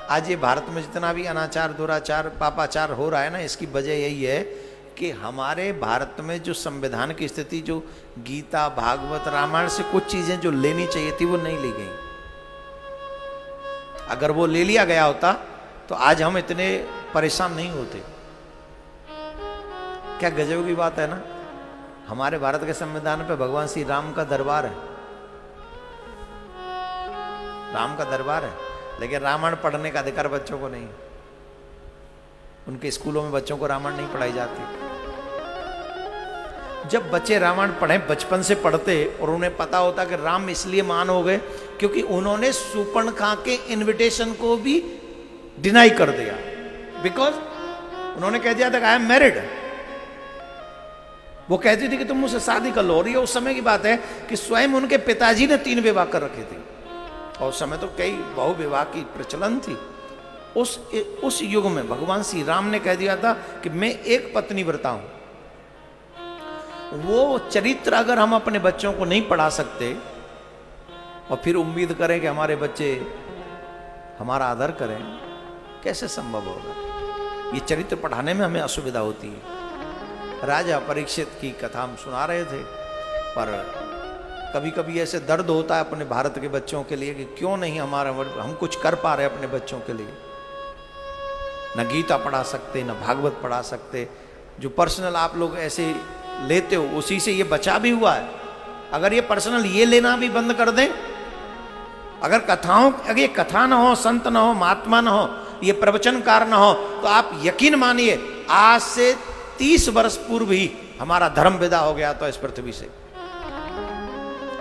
आज ये भारत में जितना भी अनाचार दुराचार पापाचार हो रहा है ना, इसकी वजह यही है कि हमारे भारत में जो संविधान की स्थिति, जो गीता भागवत रामायण से कुछ चीजें जो लेनी चाहिए थी वो नहीं ली गई। अगर वो ले लिया गया होता तो आज हम इतने परेशान नहीं होते। क्या गजब की बात है ना, हमारे भारत के संविधान पे भगवान श्री राम का दरबार है, राम का दरबार है, लेकिन रामायण पढ़ने का अधिकार बच्चों को नहीं। उनके स्कूलों में बच्चों को रामायण नहीं पढ़ाई जाती। जब बच्चे रामायण पढ़ें, बचपन से पढ़ते और उन्हें पता होता कि राम इसलिए महान हो गए क्योंकि उन्होंने शूर्पणखा के इनविटेशन को भी डिनाई कर दिया, बिकॉज उन्होंने कह दिया था आई एम मैरिड। वो कहती थी कि तुम मुझसे शादी कर लो, और ये उस समय की बात है कि स्वयं उनके पिताजी ने 3 विवाह कर रखे थे, और उस समय तो कई बहु विवाह की प्रचलन थी। उस युग में भगवान श्री राम ने कह दिया था कि मैं एक पत्नी व्रता हूं। वो चरित्र अगर हम अपने बच्चों को नहीं पढ़ा सकते और फिर उम्मीद करें कि हमारे बच्चे हमारा आदर करें, कैसे संभव होगा? ये चरित्र पढ़ाने में हमें असुविधा होती है। राजा परीक्षित की कथा हम सुना रहे थे, पर कभी कभी ऐसे दर्द होता है अपने भारत के बच्चों के लिए कि क्यों नहीं हम कुछ कर पा रहे अपने बच्चों के लिए। न गीता पढ़ा सकते, न भागवत पढ़ा सकते। जो पर्सनल आप लोग ऐसे लेते हो उसी से ये बचा भी हुआ है। अगर ये पर्सनल ये लेना भी बंद कर दें, अगर अगर ये कथा ना हो, संत ना हो, महात्मा ना हो, ये प्रवचनकार ना हो, तो आप यकीन मानिए आज से 30 वर्ष पूर्व ही हमारा धर्म विदा हो गया तो इस पृथ्वी से।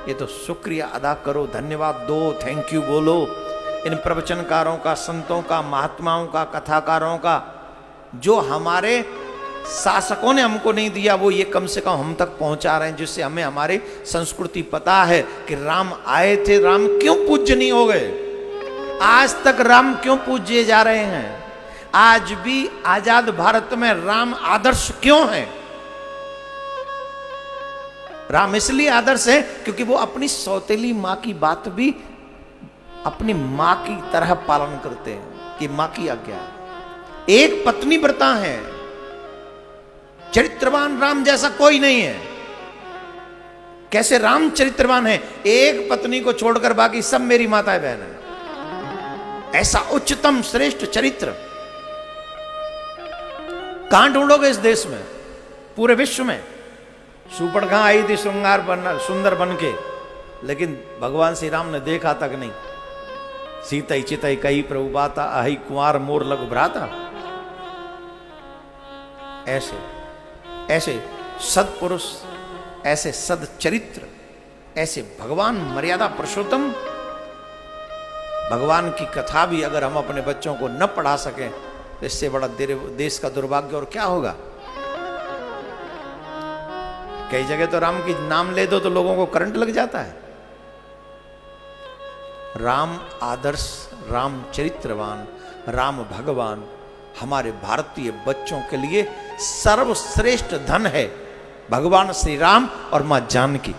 ये तो शुक्रिया अदा करो, धन्यवाद दो, थैंक यू बोलो इन प्रवचनकारों का, संतों का, महात्माओं का, कथाकारों का। जो हमारे शासकों ने हमको नहीं दिया वो ये कम से कम हम तक पहुंचा रहे हैं, जिससे हमें हमारी संस्कृति पता है कि राम आए थे, राम क्यों पूज्य नहीं हो गए, आज तक राम क्यों पूज्य जा रहे हैं, आज भी आजाद भारत में राम आदर्श क्यों है। राम इसलिए आदर्श है क्योंकि वो अपनी सौतेली मां की बात भी अपनी मां की तरह पालन करते हैं कि मां की आज्ञा है। एक पत्नी व्रता है, चरित्रवान राम जैसा कोई नहीं है। कैसे राम चरित्रवान है? एक पत्नी को छोड़कर बाकी सब मेरी माताएं बहन है। ऐसा उच्चतम श्रेष्ठ चरित्र कहां ढूंढोगे इस देश में, पूरे विश्व में? शूर्पणखा आई थी श्रृंगार बन, सुंदर बन के, लेकिन भगवान श्री राम ने देखा तक नहीं। सीतई चितई कई प्रभु बाता, अहि कुंवर मोर लघु भ्राता। ऐसे सदपुरुष, ऐसे सदचरित्र, ऐसे भगवान मर्यादा पुरुषोत्तम भगवान की कथा भी अगर हम अपने बच्चों को न पढ़ा सकें तो इससे बड़ा देश का दुर्भाग्य और क्या होगा। कई जगह तो राम की नाम ले दो तो लोगों को करंट लग जाता है। राम आदर्श, राम चरित्रवान, राम भगवान हमारे भारतीय बच्चों के लिए सर्वश्रेष्ठ धन है। भगवान श्री राम और मां जानकी,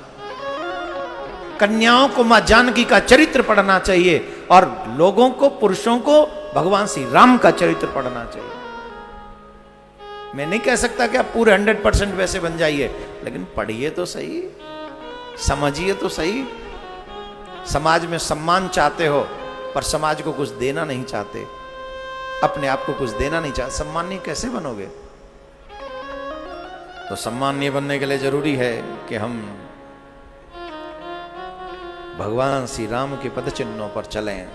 कन्याओं को मां जानकी का चरित्र पढ़ना चाहिए और लोगों को, पुरुषों को भगवान श्री राम का चरित्र पढ़ना चाहिए। मैं नहीं कह सकता कि आप पूरे 100% वैसे बन जाइए, लेकिन पढ़िए तो सही, समझिए तो सही। समाज में सम्मान चाहते हो पर समाज को कुछ देना नहीं चाहते, अपने आप को कुछ देना नहीं चाहते, सम्मानीय कैसे बनोगे? तो सम्मानीय बनने के लिए जरूरी है कि हम भगवान श्री राम के पद चिन्हों पर चलें।